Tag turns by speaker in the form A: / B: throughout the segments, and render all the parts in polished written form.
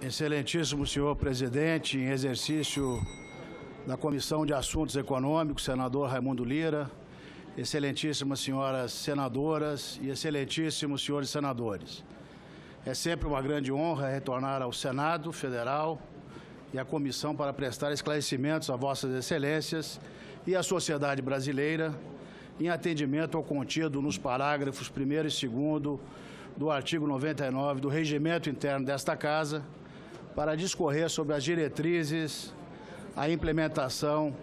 A: Excelentíssimo senhor presidente, em exercício da Comissão de Assuntos Econômicos, senador Raimundo Lira, excelentíssimas senhoras senadoras e excelentíssimos senhores senadores. É sempre uma grande honra retornar ao Senado Federal e à Comissão para prestar esclarecimentos a vossas excelências e à sociedade brasileira em atendimento ao contido nos parágrafos 1º e 2º do artigo 99 do Regimento Interno desta Casa, para discorrer sobre as diretrizes, a implementação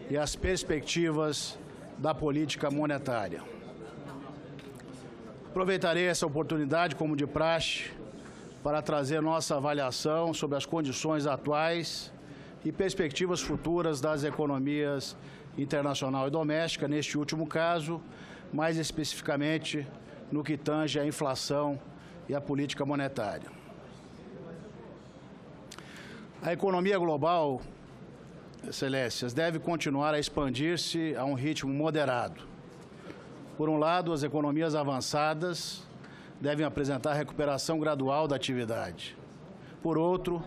A: e as perspectivas da política monetária. Aproveitarei essa oportunidade, como de praxe, para trazer nossa avaliação sobre as condições atuais e perspectivas futuras das economias internacional e doméstica, neste último caso, mais especificamente no que tange à inflação e à política monetária. A economia global, excelências, deve continuar a expandir-se a um ritmo moderado. Por um lado, as economias avançadas devem apresentar recuperação gradual da atividade. Por outro,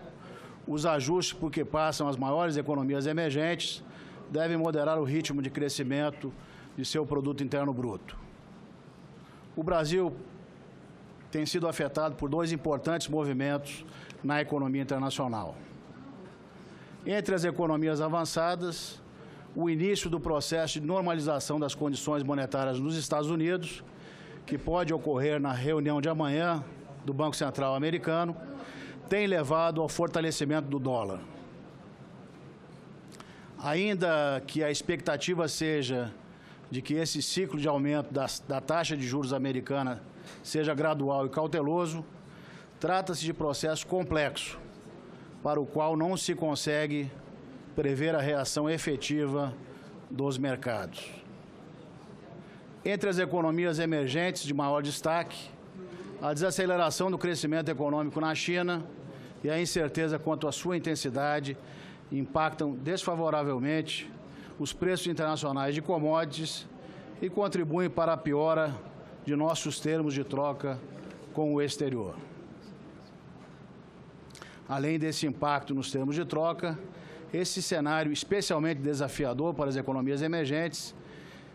A: os ajustes por que passam as maiores economias emergentes devem moderar o ritmo de crescimento de seu produto interno bruto. O Brasil tem sido afetado por dois importantes movimentos na economia internacional. Entre as economias avançadas, o início do processo de normalização das condições monetárias nos Estados Unidos, que pode ocorrer na reunião de amanhã do Banco Central americano, tem levado ao fortalecimento do dólar. Ainda que a expectativa seja de que esse ciclo de aumento da taxa de juros americana seja gradual e cauteloso, trata-se de processo complexo, para o qual não se consegue prever a reação efetiva dos mercados. Entre as economias emergentes de maior destaque, a desaceleração do crescimento econômico na China e a incerteza quanto à sua intensidade impactam desfavoravelmente os preços internacionais de commodities e contribuem para a piora de nossos termos de troca com o exterior. Além desse impacto nos termos de troca, esse cenário especialmente desafiador para as economias emergentes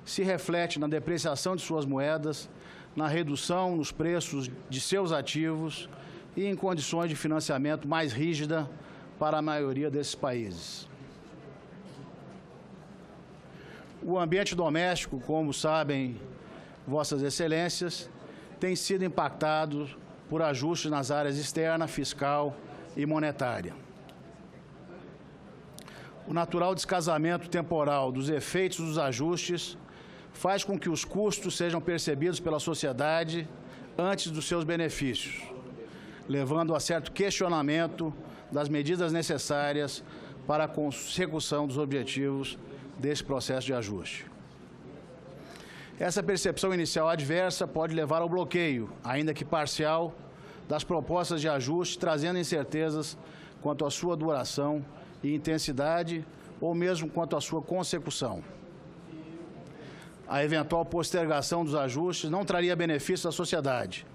A: se reflete na depreciação de suas moedas, na redução nos preços de seus ativos e em condições de financiamento mais rígida para a maioria desses países. O ambiente doméstico, como sabem vossas excelências, tem sido impactado por ajustes nas áreas externa, fiscal e monetária. O natural descasamento temporal dos efeitos dos ajustes faz com que os custos sejam percebidos pela sociedade antes dos seus benefícios, levando a certo questionamento das medidas necessárias para a consecução dos objetivos desse processo de ajuste. Essa percepção inicial adversa pode levar ao bloqueio, ainda que parcial, das propostas de ajuste, trazendo incertezas quanto à sua duração e intensidade, ou mesmo quanto à sua consecução. A eventual postergação dos ajustes não traria benefício à sociedade,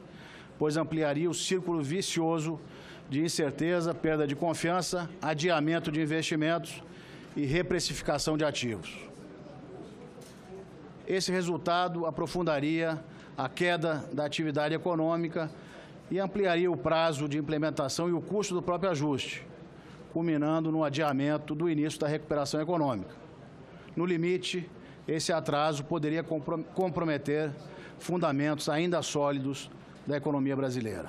A: pois ampliaria o círculo vicioso de incerteza, perda de confiança, adiamento de investimentos e reprecificação de ativos. Esse resultado aprofundaria a queda da atividade econômica e ampliaria o prazo de implementação e o custo do próprio ajuste, culminando no adiamento do início da recuperação econômica. No limite, esse atraso poderia comprometer fundamentos ainda sólidos da economia brasileira.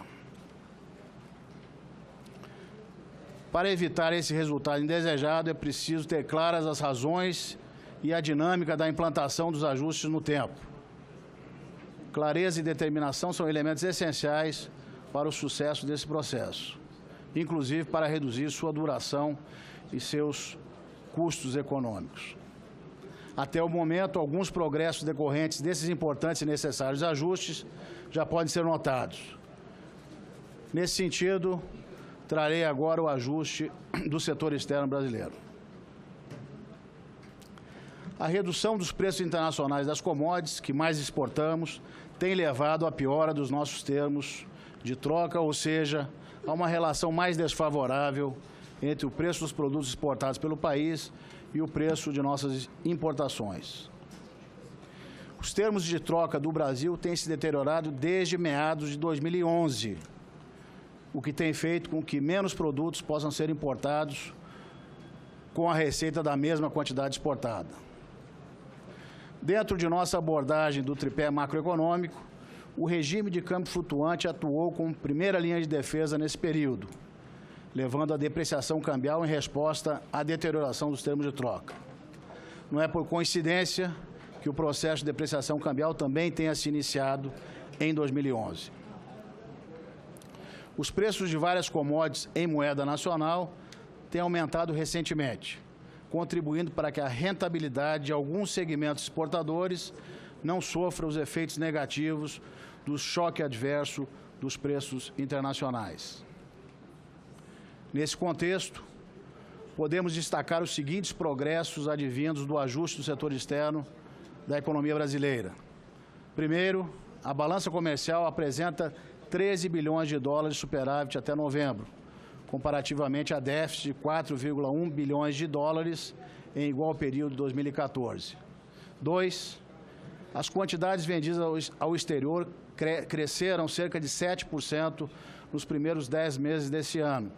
A: Para evitar esse resultado indesejado, é preciso ter claras as razões e a dinâmica da implantação dos ajustes no tempo. Clareza e determinação são elementos essenciais para o sucesso desse processo, inclusive para reduzir sua duração e seus custos econômicos. Até o momento, alguns progressos decorrentes desses importantes e necessários ajustes já podem ser notados. Nesse sentido, trarei agora o ajuste do setor externo brasileiro. A redução dos preços internacionais das commodities que mais exportamos tem levado à piora dos nossos termos de troca, ou seja, a uma relação mais desfavorável entre o preço dos produtos exportados pelo país e o preço de nossas importações. Os termos de troca do Brasil têm se deteriorado desde meados de 2011, o que tem feito com que menos produtos possam ser importados com a receita da mesma quantidade exportada. Dentro de nossa abordagem do tripé macroeconômico, o regime de câmbio flutuante atuou como primeira linha de defesa nesse período, levando à depreciação cambial em resposta à deterioração dos termos de troca. Não é por coincidência que o processo de depreciação cambial também tenha se iniciado em 2011. Os preços de várias commodities em moeda nacional têm aumentado recentemente, contribuindo para que a rentabilidade de alguns segmentos exportadores não sofra os efeitos negativos do choque adverso dos preços internacionais. Nesse contexto, podemos destacar os seguintes progressos advindos do ajuste do setor externo da economia brasileira. Primeiro, a balança comercial apresenta 13 bilhões de dólares de superávit até novembro, comparativamente a déficit de 4,1 bilhões de dólares em igual período de 2014. 2. As quantidades vendidas ao exterior cresceram cerca de 7% nos primeiros 10 meses desse ano,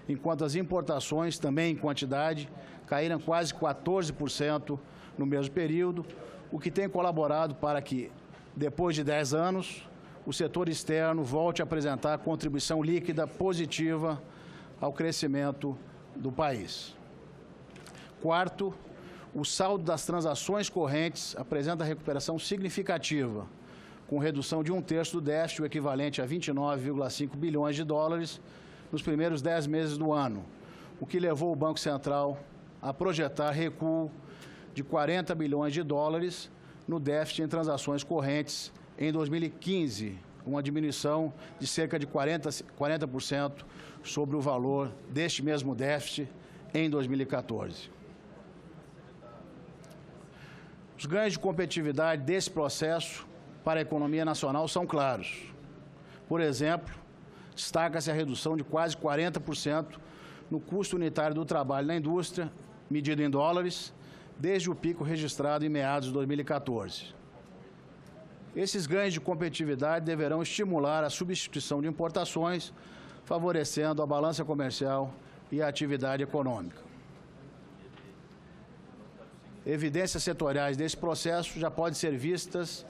A: enquanto as importações, também em quantidade, caíram quase 14% no mesmo período, o que tem colaborado para que, depois de 10 anos, o setor externo volte a apresentar contribuição líquida positiva ao crescimento do país. Quarto, o saldo das transações correntes apresenta recuperação significativa, com redução de 1/3 do déficit, o equivalente a 29,5 bilhões de dólares, nos primeiros 10 meses do ano, o que levou o Banco Central a projetar recuo de 40 bilhões de dólares no déficit em transações correntes em 2015, uma diminuição de cerca de 40% sobre o valor deste mesmo déficit em 2014. Os ganhos de competitividade desse processo para a economia nacional são claros. Por exemplo, destaca-se a redução de quase 40% no custo unitário do trabalho na indústria, medido em dólares, desde o pico registrado em meados de 2014. Esses ganhos de competitividade deverão estimular a substituição de importações, favorecendo a balança comercial e a atividade econômica. Evidências setoriais desse processo já podem ser vistas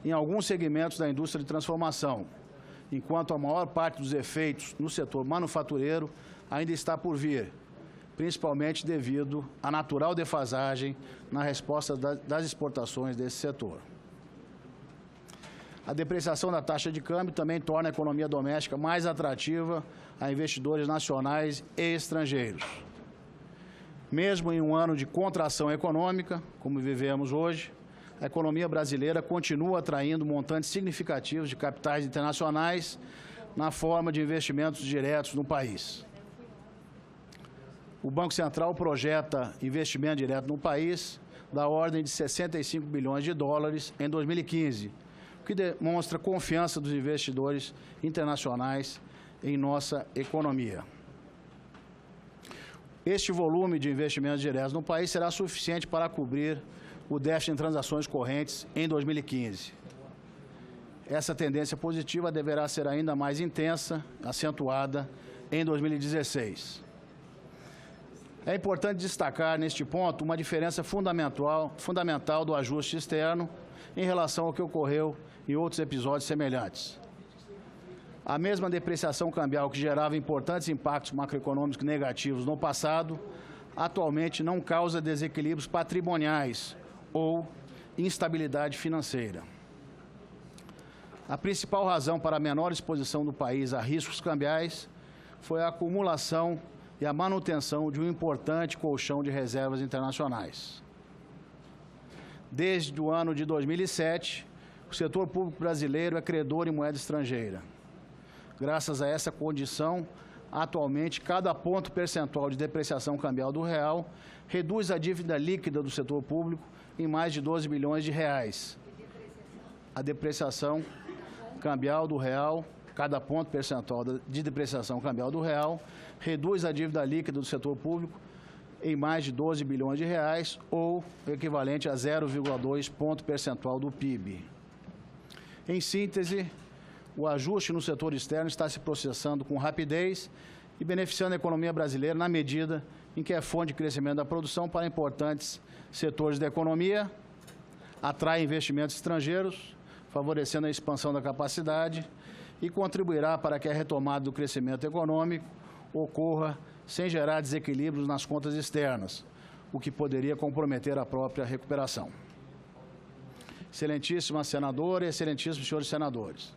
A: em alguns segmentos da indústria de transformação, enquanto a maior parte dos efeitos no setor manufatureiro ainda está por vir, principalmente devido à natural defasagem na resposta das exportações desse setor. A depreciação da taxa de câmbio também torna a economia doméstica mais atrativa a investidores nacionais e estrangeiros. Mesmo em um ano de contração econômica, como vivemos hoje, a economia brasileira continua atraindo montantes significativos de capitais internacionais na forma de investimentos diretos no país. O Banco Central projeta investimento direto no país da ordem de 65 bilhões de dólares em 2015, o que demonstra confiança dos investidores internacionais em nossa economia. Este volume de investimentos diretos no país será suficiente para cobrir o déficit em transações correntes em 2015. Essa tendência positiva deverá ser ainda mais intensa, acentuada em 2016. É importante destacar, neste ponto, uma diferença fundamental do ajuste externo em relação ao que ocorreu em outros episódios semelhantes. A mesma depreciação cambial que gerava importantes impactos macroeconômicos negativos no passado, atualmente não causa desequilíbrios patrimoniais ou instabilidade financeira. A principal razão para a menor exposição do país a riscos cambiais foi a acumulação e a manutenção de um importante colchão de reservas internacionais. Desde o ano de 2007, o setor público brasileiro é credor em moeda estrangeira. Graças a essa condição, atualmente, cada ponto percentual de depreciação cambial do real reduz a dívida líquida do setor público em mais de 12 bilhões de reais. A depreciação cambial do real cada ponto percentual de depreciação cambial do real, reduz a dívida líquida do setor público em mais de 12 bilhões de reais, ou equivalente a 0,2 ponto percentual do PIB. Em síntese, o ajuste no setor externo está se processando com rapidez e beneficiando a economia brasileira na medida em que é fonte de crescimento da produção para importantes setores da economia, atrai investimentos estrangeiros, favorecendo a expansão da capacidade e contribuirá para que a retomada do crescimento econômico ocorra sem gerar desequilíbrios nas contas externas, o que poderia comprometer a própria recuperação. Excelentíssima senadora e excelentíssimos senhores senadores,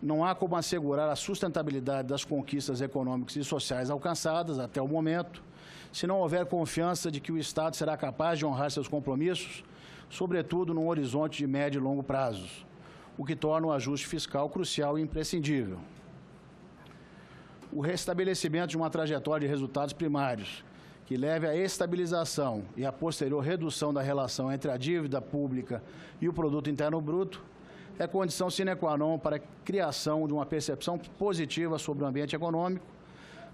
A: não há como assegurar a sustentabilidade das conquistas econômicas e sociais alcançadas até o momento, se não houver confiança de que o Estado será capaz de honrar seus compromissos, sobretudo num horizonte de médio e longo prazos, o que torna o ajuste fiscal crucial e imprescindível. O restabelecimento de uma trajetória de resultados primários que leve à estabilização e à posterior redução da relação entre a dívida pública e o produto interno bruto é condição sine qua non para a criação de uma percepção positiva sobre o ambiente econômico,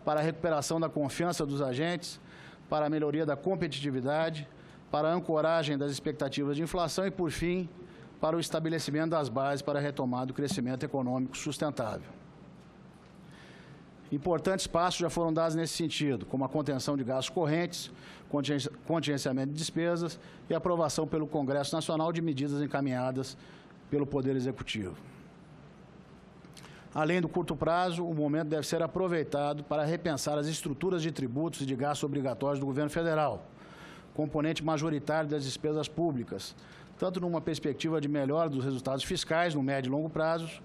A: para a recuperação da confiança dos agentes, para a melhoria da competitividade, para a ancoragem das expectativas de inflação e, por fim, para o estabelecimento das bases para a retomada do crescimento econômico sustentável. Importantes passos já foram dados nesse sentido, como a contenção de gastos correntes, contingenciamento de despesas e aprovação pelo Congresso Nacional de medidas encaminhadas pelo Poder Executivo. Além do curto prazo, o momento deve ser aproveitado para repensar as estruturas de tributos e de gastos obrigatórios do governo federal, componente majoritário das despesas públicas, tanto numa perspectiva de melhora dos resultados fiscais no médio e longo prazos,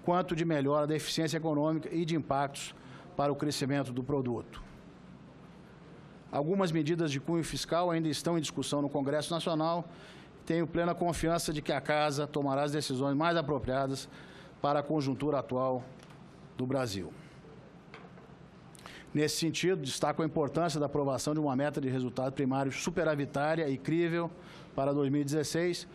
A: quanto de melhora da eficiência econômica e de impactos para o crescimento do produto. Algumas medidas de cunho fiscal ainda estão em discussão no Congresso Nacional. Tenho plena confiança de que a Casa tomará as decisões mais apropriadas para a conjuntura atual do Brasil. Nesse sentido, destaco a importância da aprovação de uma meta de resultado primário superavitária e crível para 2016,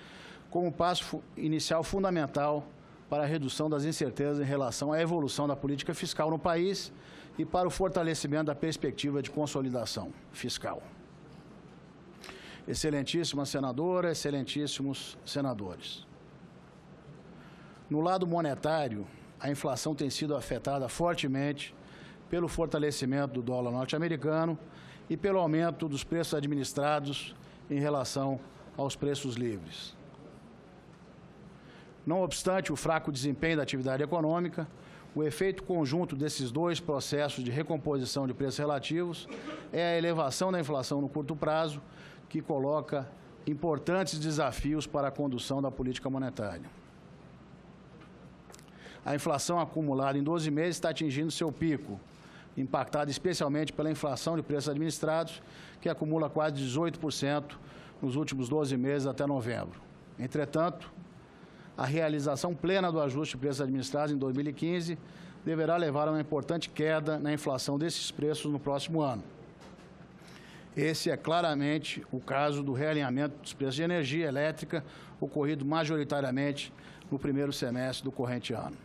A: como passo inicial fundamental para a redução das incertezas em relação à evolução da política fiscal no país e para o fortalecimento da perspectiva de consolidação fiscal. Excelentíssima senadora, excelentíssimos senadores. No lado monetário, a inflação tem sido afetada fortemente pelo fortalecimento do dólar norte-americano e pelo aumento dos preços administrados em relação aos preços livres. Não obstante o fraco desempenho da atividade econômica, o efeito conjunto desses dois processos de recomposição de preços relativos é a elevação da inflação no curto prazo, que coloca importantes desafios para a condução da política monetária. A inflação acumulada em 12 meses está atingindo seu pico, impactada especialmente pela inflação de preços administrados, que acumula quase 18% nos últimos 12 meses até novembro. Entretanto, a realização plena do ajuste de preços administrados em 2015 deverá levar a uma importante queda na inflação desses preços no próximo ano. Esse é claramente o caso do realinhamento dos preços de energia elétrica, ocorrido majoritariamente no primeiro semestre do corrente ano.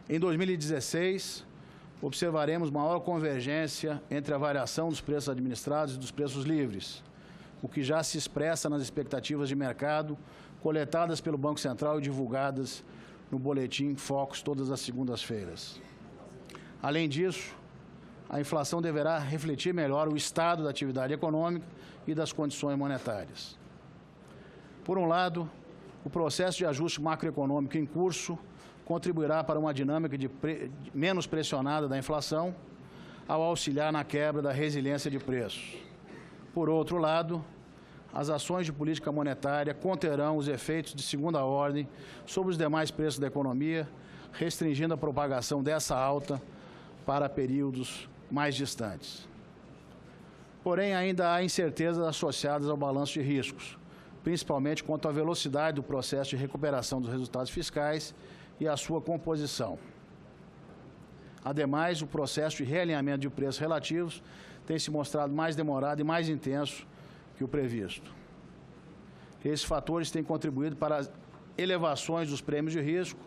A: Em 2016, observaremos maior convergência entre a variação dos preços administrados e dos preços livres, o que já se expressa nas expectativas de mercado coletadas pelo Banco Central e divulgadas no boletim Focus todas as segundas-feiras. Além disso, a inflação deverá refletir melhor o estado da atividade econômica e das condições monetárias. Por um lado, o processo de ajuste macroeconômico em curso contribuirá para uma dinâmica menos pressionada da inflação, ao auxiliar na quebra da resiliência de preços. Por outro lado, as ações de política monetária conterão os efeitos de segunda ordem sobre os demais preços da economia, restringindo a propagação dessa alta para períodos mais distantes. Porém, ainda há incertezas associadas ao balanço de riscos, principalmente quanto à velocidade do processo de recuperação dos resultados fiscais e a sua composição. Ademais, o processo de realinhamento de preços relativos tem se mostrado mais demorado e mais intenso que o previsto. Esses fatores têm contribuído para elevações dos prêmios de risco,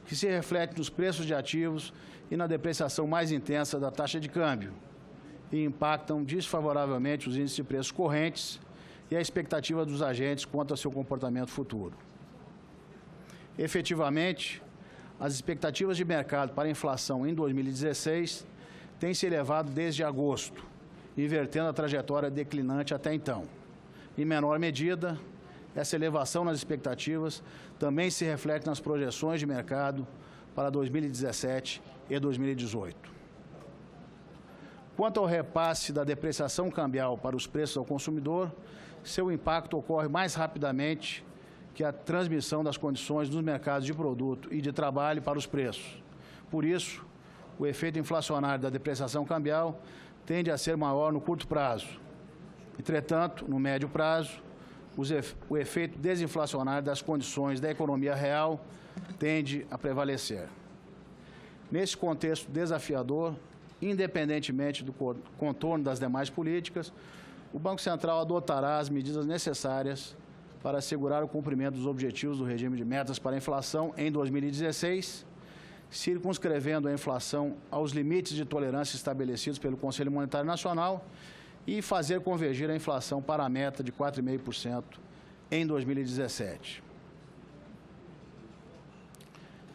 A: que se refletem nos preços de ativos e na depreciação mais intensa da taxa de câmbio, e impactam desfavoravelmente os índices de preços correntes e a expectativa dos agentes quanto ao seu comportamento futuro. Efetivamente, as expectativas de mercado para a inflação em 2016 têm se elevado desde agosto, invertendo a trajetória declinante até então. Em menor medida, essa elevação nas expectativas também se reflete nas projeções de mercado para 2017 e 2018. Quanto ao repasse da depreciação cambial para os preços ao consumidor, seu impacto ocorre mais rapidamente que a transmissão das condições dos mercados de produto e de trabalho para os preços. Por isso, o efeito inflacionário da depreciação cambial tende a ser maior no curto prazo. Entretanto, no médio prazo, o efeito desinflacionário das condições da economia real tende a prevalecer. Nesse contexto desafiador, independentemente do contorno das demais políticas, o Banco Central adotará as medidas necessárias para assegurar o cumprimento dos objetivos do regime de metas para a inflação em 2016, circunscrevendo a inflação aos limites de tolerância estabelecidos pelo Conselho Monetário Nacional e fazer convergir a inflação para a meta de 4,5% em 2017.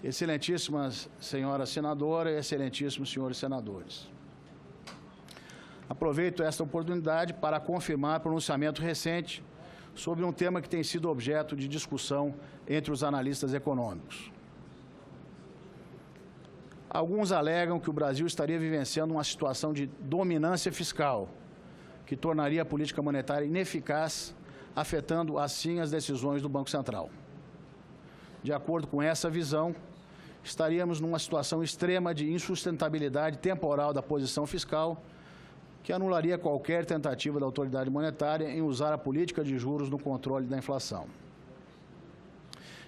A: Excelentíssimas senhoras senadoras e excelentíssimos senhores senadores, aproveito esta oportunidade para confirmar pronunciamento recente sobre um tema que tem sido objeto de discussão entre os analistas econômicos. Alguns alegam que o Brasil estaria vivenciando uma situação de dominância fiscal, que tornaria a política monetária ineficaz, afetando assim as decisões do Banco Central. De acordo com essa visão, estaríamos numa situação extrema de insustentabilidade temporal da posição fiscal, que anularia qualquer tentativa da autoridade monetária em usar a política de juros no controle da inflação.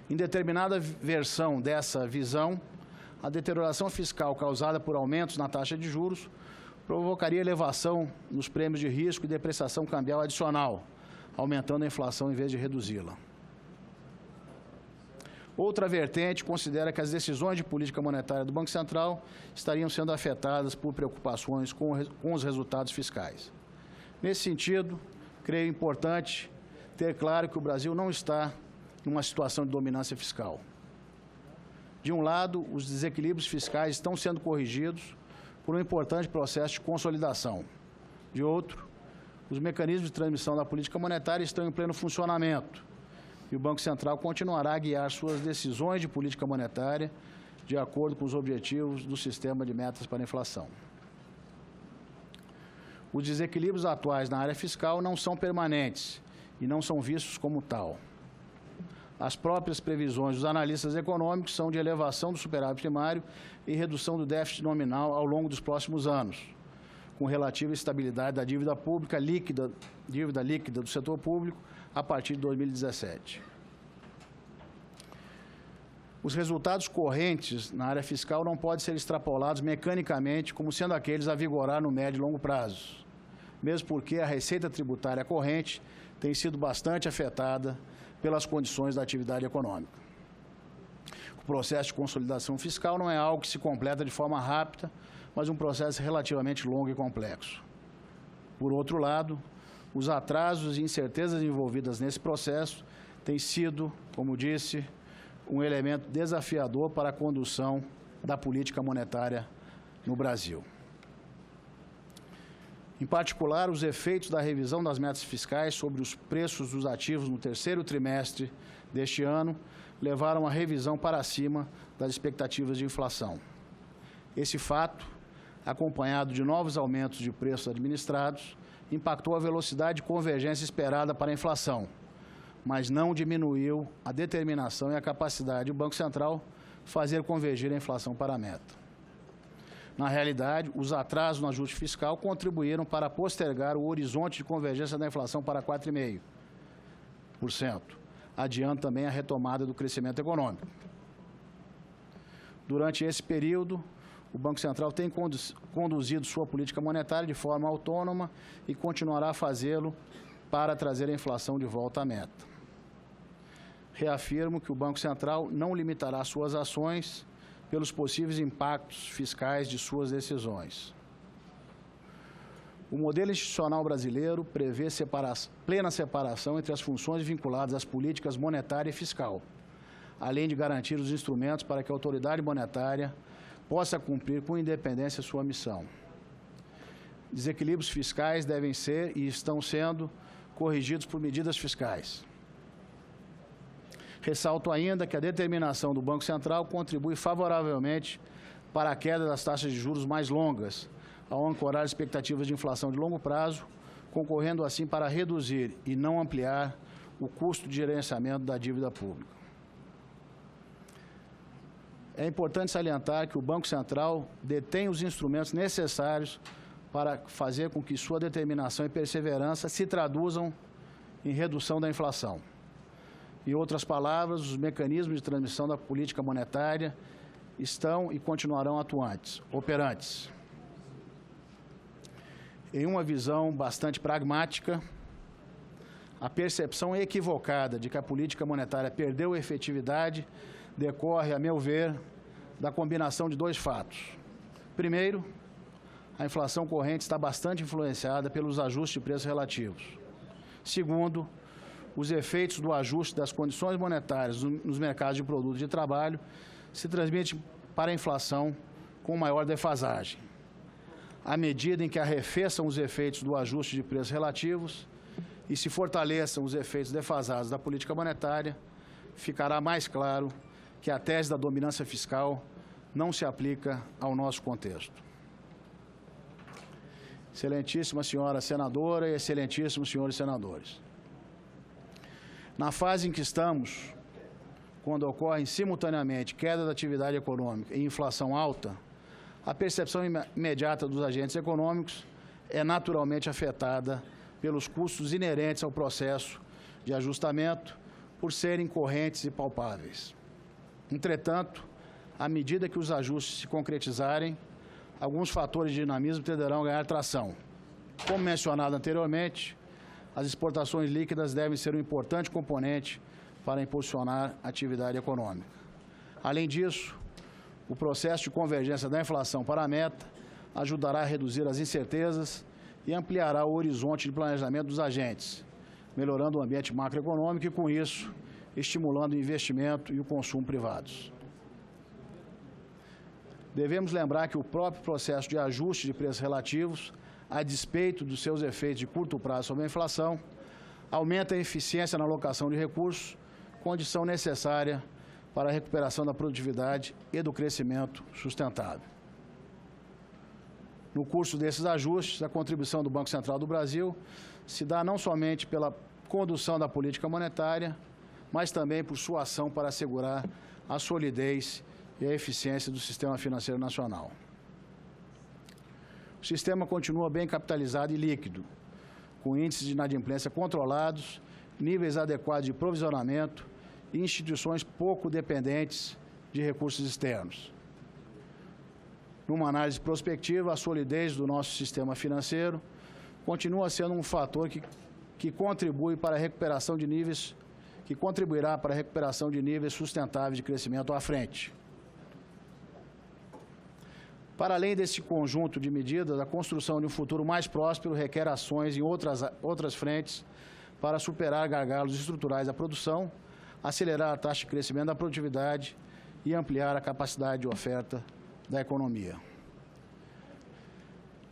A: Em determinada versão dessa visão, a deterioração fiscal causada por aumentos na taxa de juros provocaria elevação nos prêmios de risco e depreciação cambial adicional, aumentando a inflação em vez de reduzi-la. Outra vertente considera que as decisões de política monetária do Banco Central estariam sendo afetadas por preocupações com os resultados fiscais. Nesse sentido, creio importante ter claro que o Brasil não está numa situação de dominância fiscal. De um lado, os desequilíbrios fiscais estão sendo corrigidos por um importante processo de consolidação. De outro, os mecanismos de transmissão da política monetária estão em pleno funcionamento e o Banco Central continuará a guiar suas decisões de política monetária de acordo com os objetivos do sistema de metas para a inflação. Os desequilíbrios atuais na área fiscal não são permanentes e não são vistos como tal. As próprias previsões dos analistas econômicos são de elevação do superávit primário e redução do déficit nominal ao longo dos próximos anos, com relativa estabilidade da dívida pública líquida, dívida líquida do setor público a partir de 2017. Os resultados correntes na área fiscal não podem ser extrapolados mecanicamente como sendo aqueles a vigorar no médio e longo prazo, mesmo porque a receita tributária corrente tem sido bastante afetada pelas condições da atividade econômica. O processo de consolidação fiscal não é algo que se completa de forma rápida, mas um processo relativamente longo e complexo. Por outro lado, os atrasos e incertezas envolvidas nesse processo têm sido, como disse, um elemento desafiador para a condução da política monetária no Brasil. Em particular, os efeitos da revisão das metas fiscais sobre os preços dos ativos no terceiro trimestre deste ano levaram à revisão para cima das expectativas de inflação. Esse fato, acompanhado de novos aumentos de preços administrados, impactou a velocidade de convergência esperada para a inflação, mas não diminuiu a determinação e a capacidade do Banco Central fazer convergir a inflação para a meta. Na realidade, os atrasos no ajuste fiscal contribuíram para postergar o horizonte de convergência da inflação para 4,5%, adiando também a retomada do crescimento econômico. Durante esse período, o Banco Central tem conduzido sua política monetária de forma autônoma e continuará a fazê-lo para trazer a inflação de volta à meta. reafirmo que o Banco Central não limitará suas ações pelos possíveis impactos fiscais de suas decisões. O modelo institucional brasileiro prevê plena separação entre as funções vinculadas às políticas monetária e fiscal, além de garantir os instrumentos para que a autoridade monetária possa cumprir com independência sua missão. Desequilíbrios fiscais devem ser e estão sendo corrigidos por medidas fiscais. Ressalto ainda que a determinação do Banco Central contribui favoravelmente para a queda das taxas de juros mais longas, ao ancorar expectativas de inflação de longo prazo, concorrendo assim para reduzir e não ampliar o custo de gerenciamento da dívida pública. É importante salientar que o Banco Central detém os instrumentos necessários para fazer com que sua determinação e perseverança se traduzam em redução da inflação. Em outras palavras, os mecanismos de transmissão da política monetária estão e continuarão operantes. Em uma visão bastante pragmática, a percepção equivocada de que a política monetária perdeu efetividade decorre, a meu ver, da combinação de dois fatos. Primeiro, a inflação corrente está bastante influenciada pelos ajustes de preços relativos. Segundo, os efeitos do ajuste das condições monetárias nos mercados de produtos e trabalho se transmitem para a inflação com maior defasagem. À medida em que arrefeçam os efeitos do ajuste de preços relativos e se fortaleçam os efeitos defasados da política monetária, ficará mais claro que a tese da dominância fiscal não se aplica ao nosso contexto. Excelentíssima senhora senadora e excelentíssimos senhores senadores, na fase em que estamos, quando ocorrem simultaneamente queda da atividade econômica e inflação alta, a percepção imediata dos agentes econômicos é naturalmente afetada pelos custos inerentes ao processo de ajustamento, por serem correntes e palpáveis. Entretanto, à medida que os ajustes se concretizarem, alguns fatores de dinamismo tenderão a ganhar tração. Como mencionado anteriormente, as exportações líquidas devem ser um importante componente para impulsionar a atividade econômica. Além disso, o processo de convergência da inflação para a meta ajudará a reduzir as incertezas e ampliará o horizonte de planejamento dos agentes, melhorando o ambiente macroeconômico e, com isso, estimulando o investimento e o consumo privados. Devemos lembrar que o próprio processo de ajuste de preços relativos, a despeito dos seus efeitos de curto prazo sobre a inflação, aumenta a eficiência na alocação de recursos, condição necessária para a recuperação da produtividade e do crescimento sustentável. No curso desses ajustes, a contribuição do Banco Central do Brasil se dá não somente pela condução da política monetária, mas também por sua ação para assegurar a solidez e a eficiência do sistema financeiro nacional. O sistema continua bem capitalizado e líquido, com índices de inadimplência controlados, níveis adequados de provisionamento e instituições pouco dependentes de recursos externos. Numa análise prospectiva, a solidez do nosso sistema financeiro continua sendo um fator que contribuirá para a recuperação de níveis sustentáveis de crescimento à frente. Para além desse conjunto de medidas, a construção de um futuro mais próspero requer ações em outras frentes para superar gargalos estruturais da produção, acelerar a taxa de crescimento da produtividade e ampliar a capacidade de oferta da economia.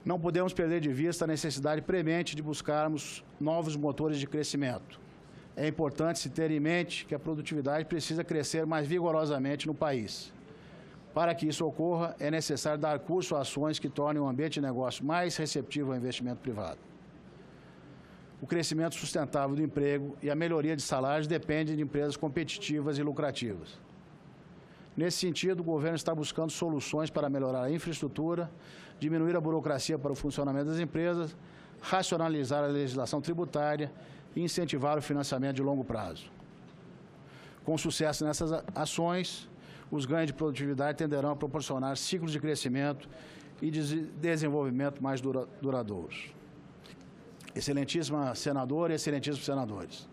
A: Não podemos perder de vista a necessidade premente de buscarmos novos motores de crescimento. É importante se ter em mente que a produtividade precisa crescer mais vigorosamente no país. Para que isso ocorra, é necessário dar curso a ações que tornem o ambiente de negócio mais receptivo ao investimento privado. O crescimento sustentável do emprego e a melhoria de salários dependem de empresas competitivas e lucrativas. Nesse sentido, o governo está buscando soluções para melhorar a infraestrutura, diminuir a burocracia para o funcionamento das empresas, racionalizar a legislação tributária e incentivar o financiamento de longo prazo. Com sucesso nessas ações, os ganhos de produtividade tenderão a proporcionar ciclos de crescimento e de desenvolvimento mais duradouros. Excelentíssima senadora e excelentíssimos senadores,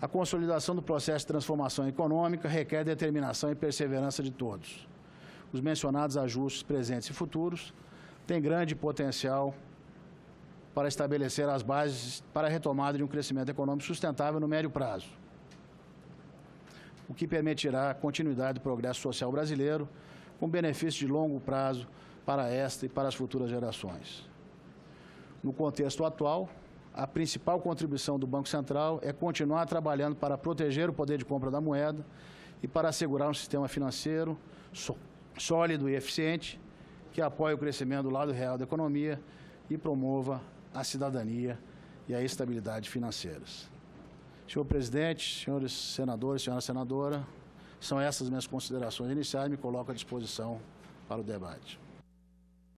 A: A consolidação do processo de transformação econômica requer determinação e perseverança de todos. Os mencionados ajustes presentes e futuros têm grande potencial para estabelecer as bases para a retomada de um crescimento econômico sustentável no médio prazo, o que permitirá a continuidade do progresso social brasileiro, com benefícios de longo prazo para esta e para as futuras gerações. No contexto atual, a principal contribuição do Banco Central é continuar trabalhando para proteger o poder de compra da moeda e para assegurar um sistema financeiro sólido e eficiente que apoie o crescimento do lado real da economia e promova a cidadania e a estabilidade financeiras. Senhor presidente, senhores senadores, senhora senadora, são essas minhas considerações iniciais e me coloco à disposição para o debate.